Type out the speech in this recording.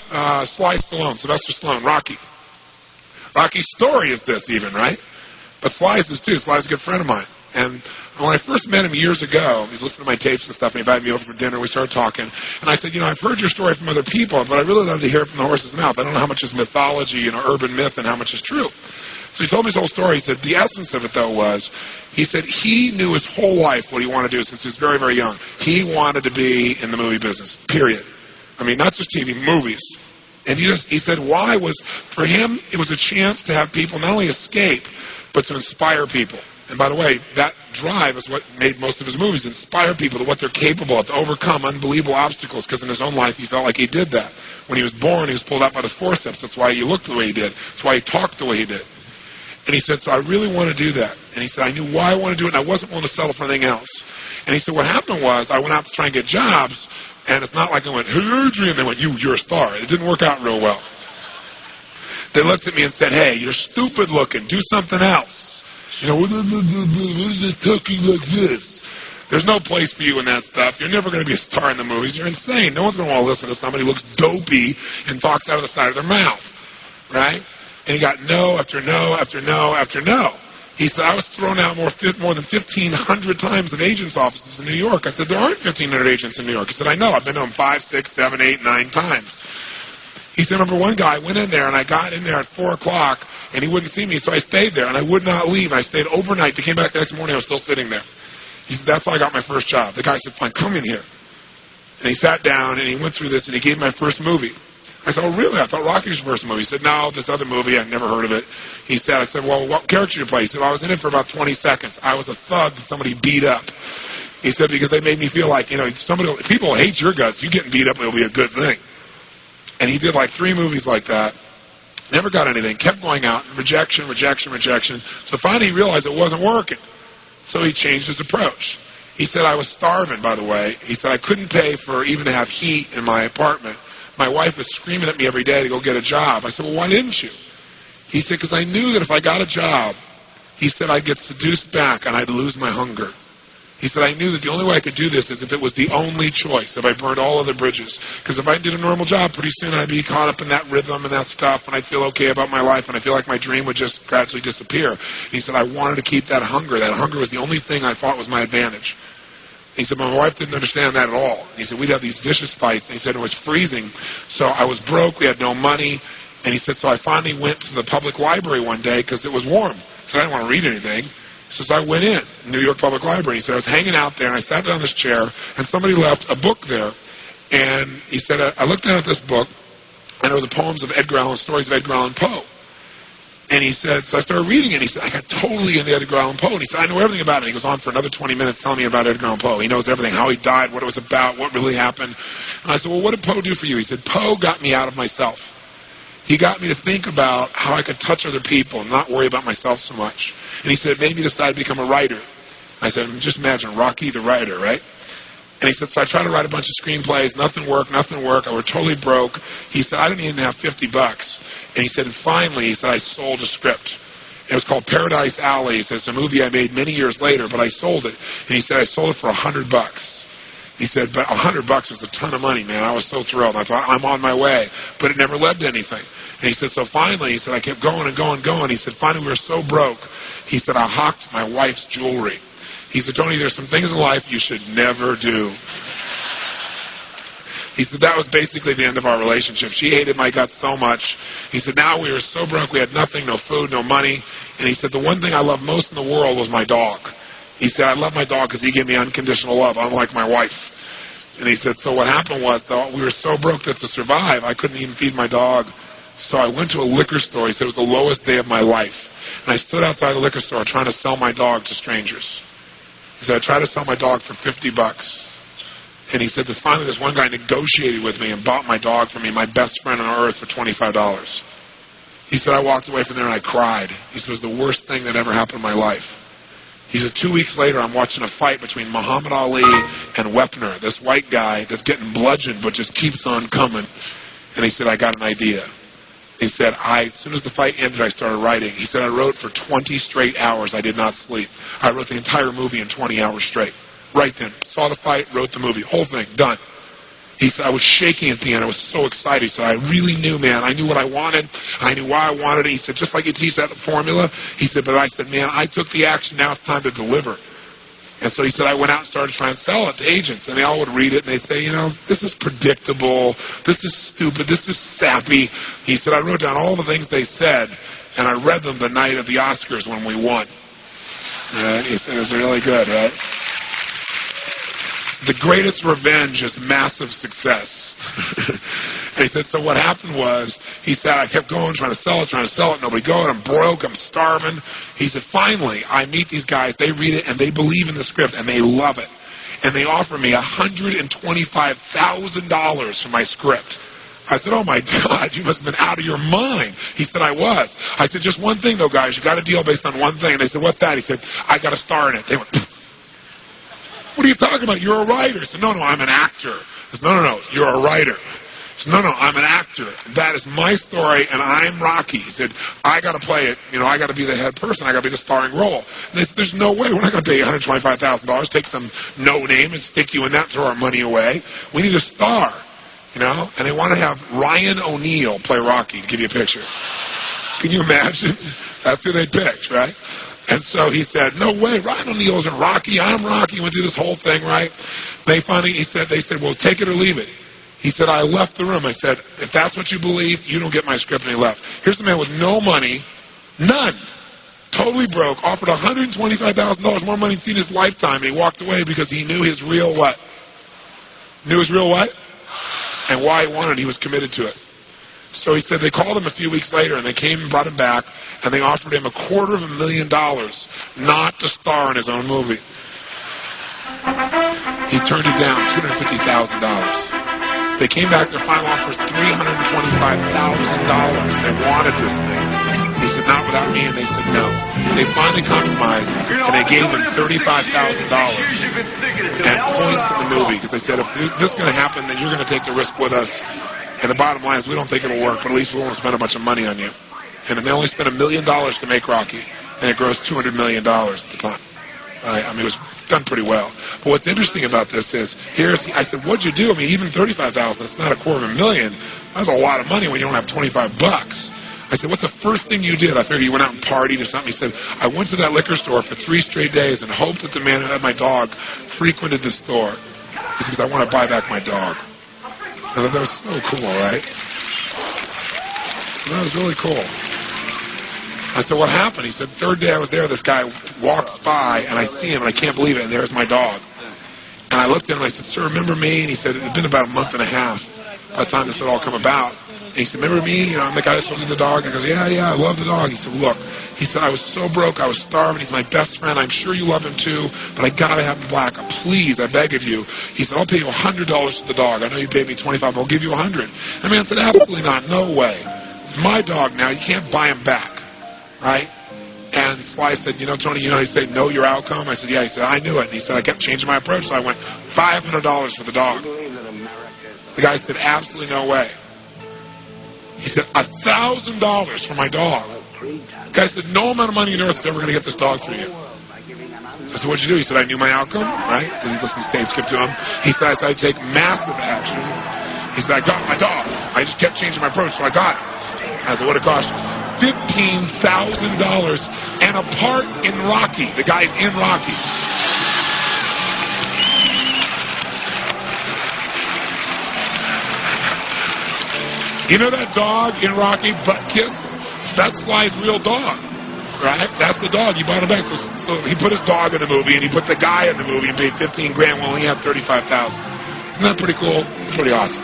Sylvester Stallone, Rocky. Rocky's story is this even, right? But Sly's is too. Sly's a good friend of mine. And when I first met him years ago, he was listening to my tapes and stuff, and he invited me over for dinner. We started talking. And I said, I've heard your story from other people, but I really love to hear it from the horse's mouth. I don't know how much is mythology, urban myth, and how much is true. So he told me his whole story. He said the essence of it, though, was he said he knew his whole life what he wanted to do since he was very, very young. He wanted to be in the movie business, period. I mean, not just TV, movies. And he said why was, for him, it was a chance to have people not only escape, but to inspire people. And by the way, that drive is what made most of his movies, inspire people to what they're capable of, to overcome unbelievable obstacles, because in his own life he felt like he did that. When he was born, he was pulled out by the forceps. That's why he looked the way he did. That's why he talked the way he did. And he said, so I really want to do that. And he said, I knew why I wanted to do it, and I wasn't willing to settle for anything else. And he said, what happened was, I went out to try and get jobs, and it's not like I went, hey, Adrian, they went, you're a star. It didn't work out real well. They looked at me and said, hey, you're stupid looking. Do something else. Talking like this. There's no place for you in that stuff. You're never going to be a star in the movies. You're insane. No one's going to want to listen to somebody who looks dopey and talks out of the side of their mouth. Right? And he got no after no after no after no. He said, I was thrown out more than 1,500 times of agents' offices in New York. I said, there aren't 1,500 agents in New York. He said, I know. I've been to them 5, 6, 7, 8, 9 times. He said, remember one guy went in there, and I got in there at 4 o'clock, and he wouldn't see me, so I stayed there, and I would not leave. I stayed overnight. They came back the next morning. I was still sitting there. He said, that's how I got my first job. The guy said, fine, come in here. And he sat down, and he went through this, and he gave my first movie. I said, oh, really? I thought Rocky was your first movie. He said, no, this other movie, I'd never heard of it. I said, well, what character did you play? He said, well, I was in it for about 20 seconds. I was a thug that somebody beat up. He said, because they made me feel like, people hate your guts. You getting beat up, it'll be a good thing. And he did like 3 movies like that. Never got anything. Kept going out. Rejection, rejection, rejection. So finally he realized it wasn't working. So he changed his approach. He said, I was starving, by the way. He said, I couldn't pay for even to have heat in my apartment. My wife was screaming at me every day to go get a job. I said, well, why didn't you? He said, because I knew that if I got a job, he said, I'd get seduced back and I'd lose my hunger. He said, I knew that the only way I could do this is if it was the only choice, if I burned all other bridges. Because if I did a normal job, pretty soon I'd be caught up in that rhythm and that stuff, and I'd feel okay about my life, and I feel like my dream would just gradually disappear. And he said, I wanted to keep that hunger. That hunger was the only thing I thought was my advantage. He said, my wife didn't understand that at all. And he said, we'd have these vicious fights. And he said, it was freezing. So I was broke. We had no money. And he said, so I finally went to the public library one day because it was warm. He said, I didn't want to read anything. He says, I went in, New York Public Library. He said, I was hanging out there, and I sat down in this chair, and somebody left a book there. And he said, I looked down at this book, and it was the poems of Edgar Allan, stories of Edgar Allan Poe. And he said, so I started reading it, and he said, I got totally into Edgar Allan Poe. And he said, I know everything about it. He goes on for another 20 minutes telling me about Edgar Allan Poe. He knows everything, how he died, what it was about, what really happened. And I said, well, what did Poe do for you? He said, Poe got me out of myself. He got me to think about how I could touch other people and not worry about myself so much. And he said, it made me decide to become a writer. I said, just imagine, Rocky the writer, right? And he said, so I tried to write a bunch of screenplays. Nothing worked. I was totally broke. He said, I didn't even have $50. And he said, and finally, he said, I sold a script. It was called Paradise Alley. He said, it's a movie I made many years later, but I sold it. And he said, I sold it for $100. He said, but $100 was a ton of money, man. I was so thrilled. I thought, I'm on my way. But it never led to anything. And he said, so finally, he said, I kept going and going and going. He said, finally, we were so broke. He said, I hocked my wife's jewelry. He said, Tony, there's some things in life you should never do. He said, that was basically the end of our relationship. She hated my guts so much. He said, now we were so broke, we had nothing, no food, no money. And he said, the one thing I loved most in the world was my dog. He said, I love my dog because he gave me unconditional love, unlike my wife. And he said, so what happened was, though, we were so broke that to survive, I couldn't even feed my dog. So I went to a liquor store. He said, it was the lowest day of my life. And I stood outside the liquor store trying to sell my dog to strangers. He said, I tried to sell my dog for $50. And he said, finally this one guy negotiated with me and bought my dog for me, my best friend on earth, for $25. He said, I walked away from there and I cried. He said, it was the worst thing that ever happened in my life. He said, 2 weeks later, I'm watching a fight between Muhammad Ali and Wepner, this white guy that's getting bludgeoned but just keeps on coming. And he said, I got an idea. He said, as soon as the fight ended, I started writing. He said, I wrote for 20 straight hours. I did not sleep. I wrote the entire movie in 20 hours straight. Right then. Saw the fight, wrote the movie. Whole thing, done. He said, I was shaking at the end. I was so excited. He said, I really knew, man. I knew what I wanted. I knew why I wanted it. He said, just like you teach that formula. He said, but I said, man, I took the action. Now it's time to deliver. And so he said, I went out and started trying to sell it to agents. And they all would read it, and they'd say, this is predictable. This is stupid. This is sappy. He said, I wrote down all the things they said, and I read them the night of the Oscars when we won. And he said, it was really good, right? The greatest revenge is massive success. And he said, so what happened was, he said, I kept going, trying to sell it, nobody going, I'm broke, I'm starving. He said, finally, I meet these guys, they read it, and they believe in the script, and they love it. And they offer me $125,000 for my script. I said, oh my God, you must have been out of your mind. He said, I was. I said, just one thing though, guys, you got a deal based on one thing. And they said, what's that? He said, I got a star in it. They went, pfft. What are you talking about? You're a writer. I said, no, I'm an actor. I said, no, you're a writer. I said, no, I'm an actor. That is my story, and I'm Rocky. He said, I got to play it. I got to be the head person. I got to be the starring role. And they said, there's no way. We're not going to pay you $125,000, take some no name and stick you in that, throw our money away. We need a star, And they want to have Ryan O'Neal play Rocky, to give you a picture. Can you imagine? That's who they picked, right? And so he said, no way, Ryan O'Neal isn't Rocky, I'm Rocky. Went through this whole thing, right? They said, well, take it or leave it. He said, I left the room. I said, if that's what you believe, you don't get my script. And he left. Here's a man with no money, none, totally broke, offered $125,000 more money he'd seen in his lifetime, and he walked away because he knew his real what? Knew his real what? And why he wanted it. He was committed to it. So he said they called him a few weeks later, and they came and brought him back, and they offered him $250,000 not to star in his own movie. He turned it down, $250,000. They came back, their final offer was $325,000. They wanted this thing. He said, not without me, and they said no. They finally compromised, and they gave him $35,000 and points in the movie, because they said, if this is going to happen, then you're going to take the risk with us. And the bottom line is, we don't think it'll work, but at least we won't spend a bunch of money on you. And they only spent $1 million to make Rocky, and it grossed $200 million at the time. It was done pretty well. But what's interesting about this is, I said, what'd you do? Even $35,000, it's not $250,000. That's a lot of money when you don't have $25. I said, what's the first thing you did? I figured you went out and partied or something. He said, I went to that liquor store for 3 straight days and hoped that the man who had my dog frequented the store. He said, because I want to buy back my dog. I thought that was so cool, right? That was really cool. I said, what happened? He said, third day I was there, this guy walks by, and I see him, and I can't believe it, and there's my dog. And I looked at him, and I said, sir, remember me? And he said, it had been about a month and a half by the time this had all come about. And he said, remember me? I'm the guy that sold you the dog. I goes, yeah, I love the dog. He said, look, I was so broke, I was starving. He's my best friend. I'm sure you love him too, but I got to have him black. Please, I beg of you. He said, I'll pay you $100 for the dog. I know you paid me $25, but I'll give you $100. And the man said, absolutely not, no way. It's my dog now. You can't buy him back. Right? And Sly said, Tony, he said, know your outcome? I said, yeah. He said, I knew it. And he said, I kept changing my approach, so I went $500 for the dog. The guy said, absolutely no way. He said, $1,000 for my dog. The guy said, no amount of money on earth is ever going to get this dog for you. I said, what'd you do? He said, I knew my outcome, right? Because he listened to tapes, kept to him. He said, I decided to take massive action. He said, I got my dog. I just kept changing my approach, so I got it. I said, what'd it cost you? $15,000 and a part in Rocky. The guy's in Rocky. You know that dog in Rocky, Butt Kiss? That's Sly's real dog, right? That's the dog. He bought him back. So he put his dog in the movie, and he put the guy in the movie and paid $15,000 while he had $35,000. Isn't that pretty cool? Pretty awesome.